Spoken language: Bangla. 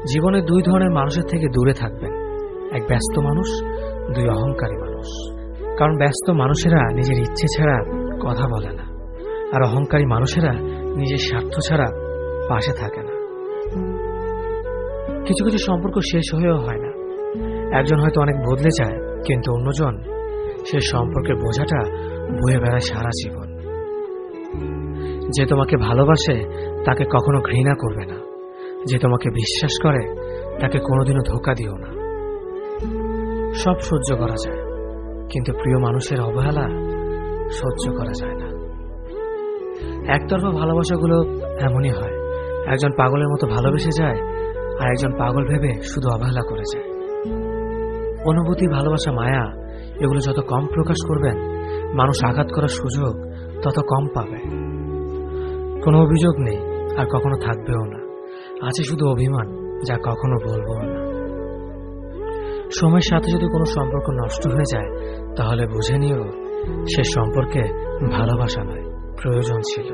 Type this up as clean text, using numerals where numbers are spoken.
জীবনে দুই ধরনের মানুষের থেকে দূরে থাকবেন, এক ব্যস্ত মানুষ, দুই অহংকারী মানুষ। কারণ ব্যস্ত মানুষেরা নিজের ইচ্ছে ছাড়া কথা বলে না, আর অহংকারী মানুষেরা নিজের স্বার্থ ছাড়া পাশে থাকে না। কিছু কিছু সম্পর্ক শেষ হয়েও হয় না। একজন হয়তো অনেক বদলে যায়, কিন্তু অন্যজন সে সম্পর্কের বোঝাটা বয়ে বেড়ায় সারা জীবন। যে তোমাকে ভালোবাসে তাকে কখনো ঘৃণা করবে না, যে তোমাকে বিশ্বাস করে তাকে কোনোদিনও ধোঁকা দিও না। সব সহ্য করা যায়, কিন্তু প্রিয় মানুষের অবহেলা সহ্য করা যায় না। একতরফা ভালোবাসাগুলো এমনই হয়, একজন পাগলের মতো ভালোবেসে যায়, আর একজন পাগল ভেবে শুধু অবহেলা করে যায়। অনুভূতি, ভালোবাসা, মায়া এগুলো যত কম প্রকাশ করবেন, মানুষ আঘাত করার সুযোগ তত কম পাবে। কোনো অভিযোগ নেই, আর কখনো থাকবেও না। আছে শুধু অভিমান, যা কখনো বলবো না। সময়ের সাথে যদি কোনো সম্পর্ক নষ্ট হয়ে যায়, তাহলে বুঝে নিও সে সম্পর্কে ভালোবাসা নয়, প্রয়োজন ছিল।